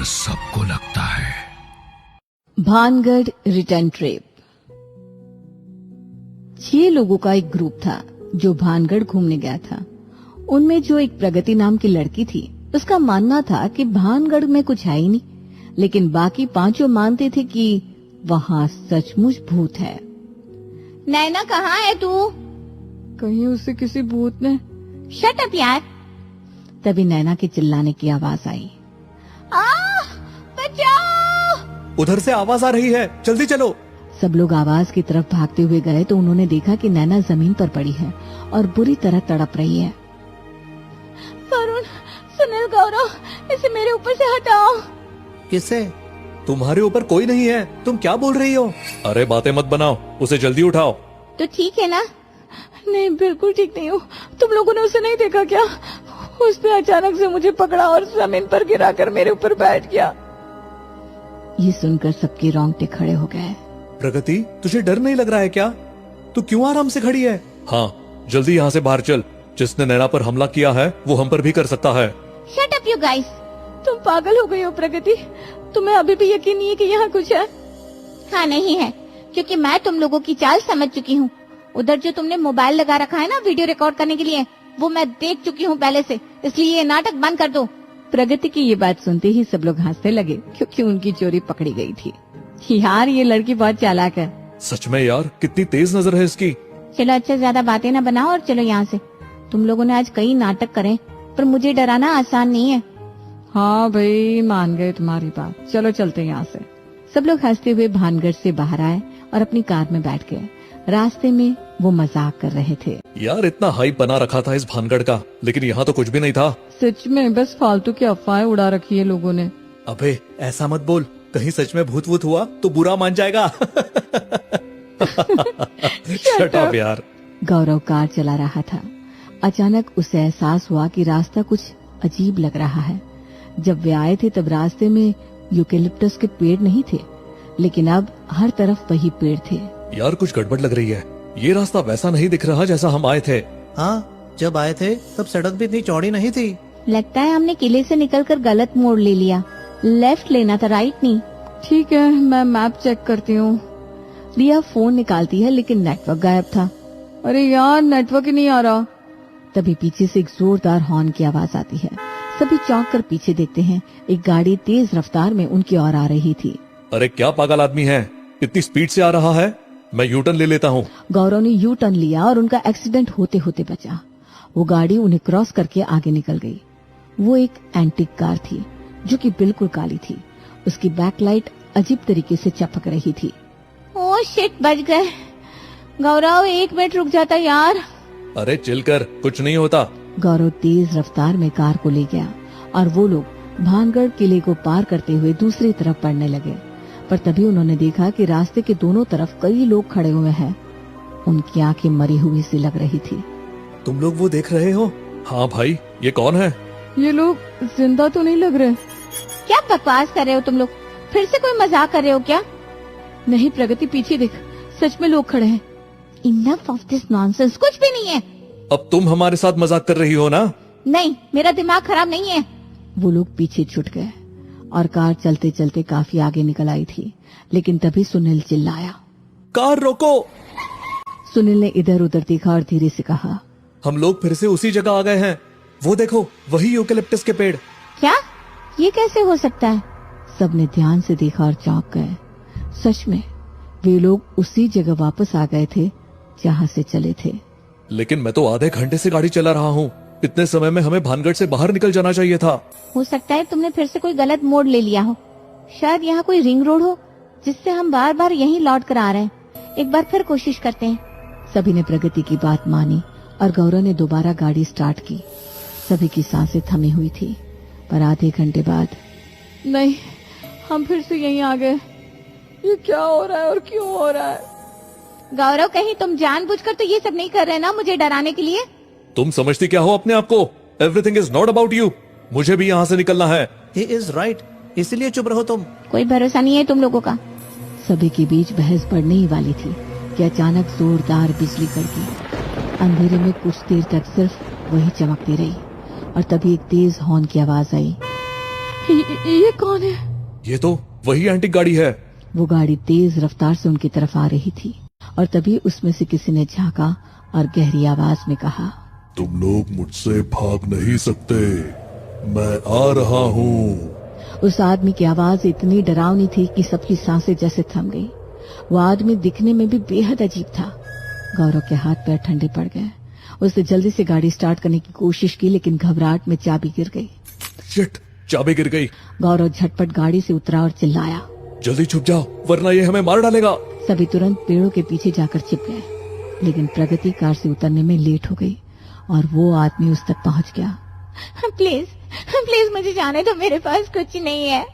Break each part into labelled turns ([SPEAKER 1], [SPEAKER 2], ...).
[SPEAKER 1] डर सबको लगता है।
[SPEAKER 2] Bhangarh return trip. 6 लोगों का एक ग्रुप था जो भानगढ़ घूमने गया था। उनमें जो एक प्रगति नाम की लड़की थी, उसका मानना था कि भानगढ़ में कुछ है ही नहीं, लेकिन बाकी 5 मानते थे कि वहाँ सचमुच भूत है।
[SPEAKER 3] नैना कहाँ है तू?
[SPEAKER 2] कहीं उसे किसी भूत ने।
[SPEAKER 3] शट अप यार।
[SPEAKER 2] तभी नैना के चिल्लाने की आवाज आई।
[SPEAKER 3] बचाओ!
[SPEAKER 4] उधर से आवाज आ रही है, जल्दी चलो।
[SPEAKER 2] सब लोग आवाज की तरफ भागते हुए गए तो उन्होंने देखा कि नैना जमीन पर पड़ी है और बुरी तरह तड़प रही है।
[SPEAKER 3] वरुण, सुनील, गौरव, इसे मेरे ऊपर से हटाओ।
[SPEAKER 4] किसे? तुम्हारे ऊपर कोई नहीं है, तुम क्या बोल रही हो? अरे बातें मत बनाओ, उसे जल्दी उठाओ।
[SPEAKER 3] तो ठीक है ना?
[SPEAKER 2] नहीं, बिल्कुल ठीक नहीं हूँ। तुम लोगों ने उसे नहीं देखा क्या? उसने अचानक से मुझे पकड़ा और जमीन पर गिराकर मेरे ऊपर बैठ गया। ये सुनकर सबके रोंगटे खड़े हो गए।
[SPEAKER 4] प्रगति, तुझे डर नहीं लग रहा है क्या? तू क्यों आराम से खड़ी है? हाँ, जल्दी यहाँ से बाहर चल। जिसने नैना पर हमला किया है वो हम पर भी कर सकता है।
[SPEAKER 3] Shut up you guys.
[SPEAKER 2] तुम पागल हो गई हो प्रगति। तुम्हें अभी भी यकीन नहीं है कि यहाँ कुछ है?
[SPEAKER 3] हाँ, नहीं है, क्योंकि मैं तुम लोगों की चाल समझ चुकी हूँ। उधर जो तुमने मोबाइल लगा रखा है ना वीडियो रिकॉर्ड करने के लिए, वो मैं देख चुकी हूँ पहले से, इसलिए ये नाटक बंद कर दो।
[SPEAKER 2] प्रगति की ये बात सुनते ही सब लोग हंसने लगे, क्योंकि उनकी चोरी पकड़ी गई थी। यार, ये लड़की बहुत चालाक है।
[SPEAKER 4] सच में यार, कितनी तेज नजर है इसकी।
[SPEAKER 3] चलो अच्छा, ज्यादा बातें ना बनाओ और चलो यहाँ से। तुम लोगों ने आज कई नाटक करे, पर मुझे डराना आसान नहीं है।
[SPEAKER 2] हाँ भाई, मान गए तुम्हारी बात। चलो चलते हैं यहाँ से। सब लोग हंसते हुए भानगढ़ से बाहर आए और अपनी कार में बैठ गए। रास्ते में वो मजाक कर रहे थे।
[SPEAKER 4] यार, इतना हाइप बना रखा था इस भानगढ़ का, लेकिन यहाँ तो कुछ भी नहीं था।
[SPEAKER 2] सच में बस फालतू की अफवाहें उड़ा रखी है लोगों ने।
[SPEAKER 4] अबे ऐसा मत बोल, कहीं सच में भूत वूत हुआ तो बुरा मान जाएगा। शट अप यार।
[SPEAKER 2] गौरव कार चला रहा था। अचानक उसे एहसास हुआ कि रास्ता कुछ अजीब लग रहा है। जब वे आए थे तब रास्ते में यूकेलिप्टस के पेड़ नहीं थे, लेकिन अब हर तरफ वही पेड़ थे।
[SPEAKER 4] यार, कुछ गड़बड़ लग रही है। ये रास्ता वैसा नहीं दिख रहा जैसा हम आए थे।
[SPEAKER 5] हाँ, जब आए थे तब सड़क भी इतनी चौड़ी नहीं थी।
[SPEAKER 3] लगता है हमने किले से निकलकर गलत मोड़ ले लिया। लेफ्ट लेना था, राइट नहीं।
[SPEAKER 2] ठीक है, मैं मैप चेक करती हूँ। रिया फोन निकालती है, लेकिन नेटवर्क गायब था। अरे यार, नेटवर्क ही नहीं आ रहा। तभी पीछे से एक जोरदार हॉर्न की आवाज आती है। सभी चौंक कर पीछे देखते हैं। एक गाड़ी तेज रफ्तार में उनकी ओर आ रही थी।
[SPEAKER 4] अरे क्या पागल आदमी है, इतनी स्पीड से आ रहा है। मैं यू टर्न ले लेता हूँ।
[SPEAKER 2] गौरव ने यू टर्न लिया और उनका एक्सीडेंट होते होते बचा। वो गाड़ी उन्हें क्रॉस करके आगे निकल गई। वो एक एंटीक कार थी जो कि बिल्कुल काली थी। उसकी बैकलाइट अजीब तरीके से चमक रही थी।
[SPEAKER 3] ओह शिट, बच गए। गौरव, 1 मिनट रुक जाता यार।
[SPEAKER 4] अरे चिल कर, कुछ नहीं होता।
[SPEAKER 2] गौरव तेज रफ्तार में कार को ले गया और वो लोग भानगढ़ किले को पार करते हुए दूसरी तरफ बढ़ने लगे। पर तभी उन्होंने देखा कि रास्ते के दोनों तरफ कई लोग खड़े हुए हैं। उनकी आंखें मरी हुई सी लग रही थी।
[SPEAKER 4] तुम लोग वो देख रहे हो? हाँ भाई, ये कौन है?
[SPEAKER 2] ये लोग जिंदा तो नहीं लग रहे।
[SPEAKER 3] क्या बकवास कर रहे हो तुम लोग? फिर से कोई मजाक कर रहे हो क्या?
[SPEAKER 2] नहीं प्रगति, पीछे देख, सच में लोग खड़े हैं।
[SPEAKER 3] Enough of this nonsense. कुछ भी नहीं है।
[SPEAKER 4] अब तुम हमारे साथ मजाक कर रही हो ना?
[SPEAKER 3] नहीं, मेरा दिमाग खराब नहीं है।
[SPEAKER 2] वो लोग पीछे छूट गए और कार चलते चलते काफी आगे निकल आई थी। लेकिन तभी सुनील चिल्लाया,
[SPEAKER 4] कार रोको।
[SPEAKER 2] सुनील ने इधर उधर देखा और धीरे से कहा,
[SPEAKER 4] हम लोग फिर से उसी जगह आ गए हैं। वो देखो, वही यूकेलिप्टस के पेड़।
[SPEAKER 3] क्या? ये कैसे हो सकता है?
[SPEAKER 2] सबने ध्यान से देखा और चौंक गए। सच में वे लोग उसी जगह वापस आ गए थे जहाँ से चले थे।
[SPEAKER 4] लेकिन मैं तो आधे घंटे से गाड़ी चला रहा हूँ। इतने समय में हमें भानगढ़ से बाहर निकल जाना चाहिए था।
[SPEAKER 3] हो सकता है तुमने फिर से कोई गलत मोड़ ले लिया हो। शायद यहाँ कोई रिंग रोड हो जिससे हम बार बार यहीं लौट कर आ रहे हैं। एक बार फिर कोशिश करते हैं।
[SPEAKER 2] सभी ने प्रगति की बात मानी और गौरव ने दोबारा गाड़ी स्टार्ट की। सभी की सांसें थमी हुई थी। पर आधे घंटे बाद, नहीं, हम फिर से यहीं आ गए। ये क्या हो रहा है और क्यों हो रहा है?
[SPEAKER 3] गौरव, कहीं तुम जानबूझकर तो ये सब नहीं कर रहे ना मुझे डराने के लिए?
[SPEAKER 4] तुम समझती क्या हो अपने आप को? Everything is not about you. मुझे भी यहाँ से निकलना है।
[SPEAKER 5] ही इज राइट, इसीलिए चुप रहो तुम।
[SPEAKER 3] कोई भरोसा नहीं है तुम लोगों का।
[SPEAKER 2] सभी के बीच बहस बढ़ने ही वाली थी कि अचानक जोरदार बिजली कड़की। अंधेरे में कुछ देर तक सिर्फ वही चमकती रही और तभी एक तेज हॉर्न की आवाज आई। ये कौन है?
[SPEAKER 4] ये तो वही एंटीक गाड़ी है।
[SPEAKER 2] वो गाड़ी तेज रफ्तार से उनकी तरफ आ रही थी और तभी उसमें से किसी ने झांका और गहरी आवाज में कहा,
[SPEAKER 1] तुम लोग मुझसे भाग नहीं सकते, मैं आ रहा हूँ।
[SPEAKER 2] उस आदमी की आवाज इतनी डरावनी थी कि सबकी सांसें जैसे थम गई। वो आदमी दिखने में भी बेहद अजीब था। गौरव के हाथ पैर ठंडे पड़ गए। उसने जल्दी से गाड़ी स्टार्ट करने की कोशिश की, लेकिन घबराहट में चाबी गिर गई।
[SPEAKER 4] शिट, चाबी गिर गई।
[SPEAKER 2] गौरव झटपट गाड़ी से उतरा और चिल्लाया,
[SPEAKER 4] जल्दी छुप जाओ वरना ये हमें मार डालेगा।
[SPEAKER 2] सभी तुरंत पेड़ों के पीछे जाकर छिप गए, लेकिन प्रगति कार से उतरने में लेट हो गई और वो आदमी उस तक पहुंच गया।
[SPEAKER 3] प्लीज प्लीज मुझे जाने दो, मेरे पास कुछ नहीं है।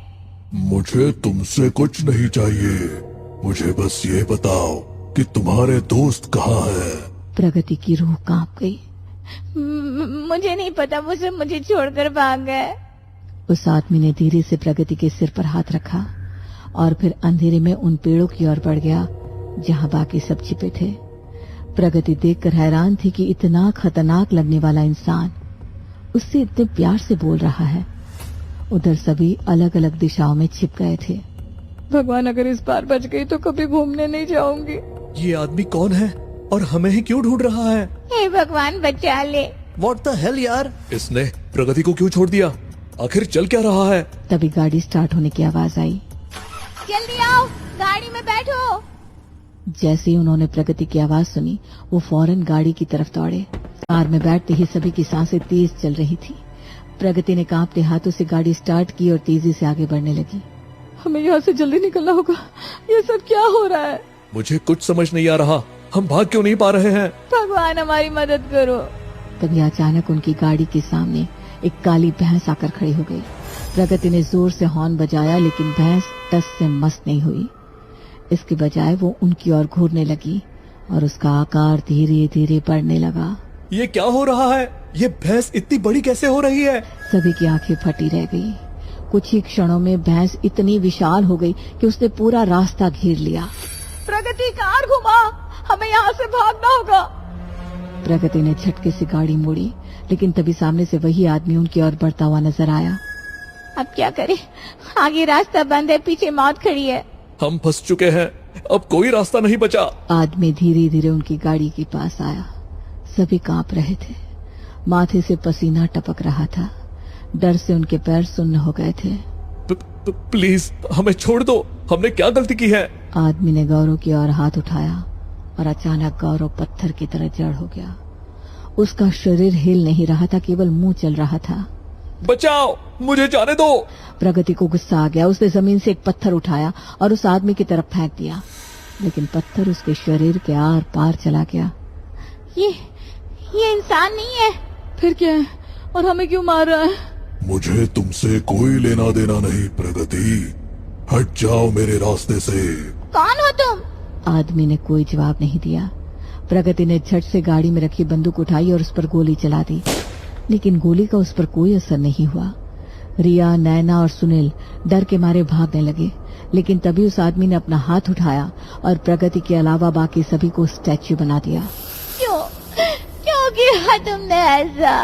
[SPEAKER 1] मुझे तुमसे कुछ नहीं चाहिए, मुझे बस ये बताओ कि तुम्हारे दोस्त कहाँ हैं?
[SPEAKER 2] प्रगति की रूह कांप गई।
[SPEAKER 3] मुझे नहीं पता, वो सब मुझे छोड़कर भाग गए।
[SPEAKER 2] उस आदमी ने धीरे से प्रगति के सिर पर हाथ रखा और फिर अंधेरे में उन पेड़ों की ओर बढ़ गया जहां बाकी सब छिपे थे। प्रगति देखकर हैरान थी कि इतना खतरनाक लगने वाला इंसान उससे इतने प्यार से बोल रहा है। उधर सभी अलग अलग दिशाओं में छिप गए थे। भगवान, अगर इस बार बच गई तो कभी घूमने नहीं जाऊंगी।
[SPEAKER 4] ये आदमी कौन है और हमें ही क्यों ढूंढ रहा है?
[SPEAKER 3] हे भगवान, बचा ले।
[SPEAKER 5] व्हाट द हेल यार?
[SPEAKER 4] इसने प्रगति को क्यों छोड़ दिया? आखिर चल क्या रहा है?
[SPEAKER 2] तभी गाड़ी स्टार्ट होने की आवाज आई।
[SPEAKER 3] जल्दी आओ, गाड़ी में बैठो।
[SPEAKER 2] जैसे ही उन्होंने प्रगति की आवाज सुनी, वो फौरन गाड़ी की तरफ दौड़े। कार में बैठते ही सभी की सांसें तेज चल रही थी। प्रगति ने कांपते हाथों से गाड़ी स्टार्ट की और तेजी से आगे बढ़ने लगी। हमें यहाँ से जल्दी निकलना होगा। ये सब क्या हो रहा है?
[SPEAKER 4] मुझे कुछ समझ नहीं आ रहा। हम भाग क्यों नहीं पा रहे हैं?
[SPEAKER 3] भगवान, हमारी मदद करो।
[SPEAKER 2] तभी अचानक उनकी गाड़ी के सामने एक काली भैंस आकर खड़ी हो गई। प्रगति ने जोर से हॉर्न बजाया, लेकिन भैंस टस से मस नहीं हुई। इसके बजाय वो उनकी ओर घूरने लगी और उसका आकार धीरे धीरे बढ़ने लगा।
[SPEAKER 4] ये क्या हो रहा है? ये भैंस इतनी बड़ी कैसे हो रही है?
[SPEAKER 2] सभी की आंखें फटी रह गई। कुछ ही क्षणों में भैंस इतनी विशाल हो गई कि उसने पूरा रास्ता घेर लिया।
[SPEAKER 3] प्रगति, कार घुमा, हमें यहाँ से भागना होगा।
[SPEAKER 2] प्रगति ने झटके से गाड़ी मोड़ी, लेकिन तभी सामने से वही आदमी उनकी ओर बढ़ता हुआ नजर आया।
[SPEAKER 3] अब क्या करें? आगे रास्ता बंद है, पीछे मौत खड़ी है।
[SPEAKER 4] हम फंस चुके हैं, अब कोई रास्ता नहीं बचा।
[SPEAKER 2] आदमी धीरे धीरे उनकी गाड़ी के पास आया। सभी कांप रहे थे। माथे से पसीना टपक रहा था। डर से उनके पैर सुन्न हो गए थे।
[SPEAKER 4] प्लीज हमें छोड़ दो, हमने क्या गलती की है?
[SPEAKER 2] आदमी ने गौरव की ओर हाथ उठाया और अचानक गौरव पत्थर की तरह जड़ हो गया। उसका शरीर हिल नहीं रहा था, केवल मुंह चल रहा था।
[SPEAKER 4] बचाओ, मुझे जाने दो।
[SPEAKER 2] प्रगति को गुस्सा आ गया। उसने जमीन से एक पत्थर उठाया और उस आदमी की तरफ फेंक दिया, लेकिन पत्थर उसके शरीर के आर पार चला गया।
[SPEAKER 3] ये इंसान नहीं है।
[SPEAKER 2] फिर क्या है? और हमें क्यों मार रहा है?
[SPEAKER 1] मुझे तुमसे कोई लेना देना नहीं प्रगति, हट जाओ मेरे रास्ते से।
[SPEAKER 3] कौन हो तुम?
[SPEAKER 2] आदमी ने कोई जवाब नहीं दिया। प्रगति ने झट से गाड़ी में रखी बंदूक उठाई और उस पर गोली चला दी, लेकिन गोली का उस पर कोई असर नहीं हुआ। रिया, नैना और सुनील डर के मारे भागने लगे, लेकिन तभी उस आदमी ने अपना हाथ उठाया और प्रगति के अलावा बाकी सभी को स्टैच्यू बना दिया।
[SPEAKER 3] क्यों किया तुमने ऐसा?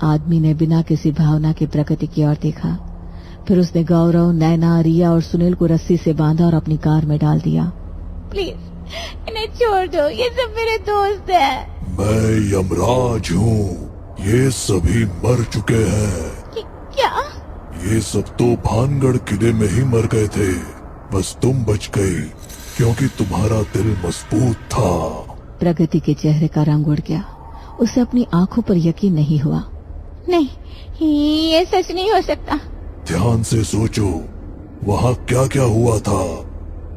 [SPEAKER 2] आदमी ने बिना किसी भावना के प्रगति की ओर देखा। फिर उसने गौरव, नैना, रिया और सुनील को रस्सी से बांधा और अपनी कार में डाल दिया।
[SPEAKER 3] प्लीज इन्हें छोड़ दो, ये सब मेरे दोस्त हैं।
[SPEAKER 1] मैं यमराज हूँ, ये सभी मर चुके हैं।
[SPEAKER 3] क्या?
[SPEAKER 1] ये सब तो भानगढ़ किले में ही मर गए थे, बस तुम बच गई क्योंकि तुम्हारा दिल मजबूत था।
[SPEAKER 2] प्रगति के चेहरे का रंग उड़ गया। उसे अपनी आंखों पर यकीन नहीं हुआ।
[SPEAKER 3] नहीं, ये सच नहीं हो सकता।
[SPEAKER 1] ध्यान से सोचो, वहाँ क्या क्या हुआ था,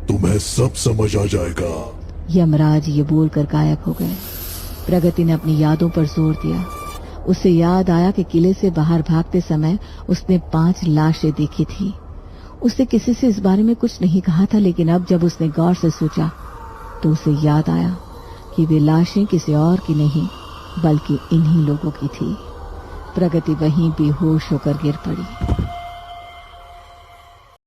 [SPEAKER 1] तुम्हें सब समझ आ जाएगा।
[SPEAKER 2] यमराज ये बोलकर गायब हो गए। प्रगति ने अपनी यादों पर जोर दिया। उसे याद आया कि किले से बाहर भागते समय उसने 5 लाशें देखी थी। उसने किसी से इस बारे में कुछ नहीं कहा था, लेकिन अब जब उसने गौर से सोचा तो उसे याद आया कि वे लाशें किसी और की नहीं बल्कि इन्हीं लोगों की थी। प्रगति वहीं बेहोश होकर गिर पड़ी।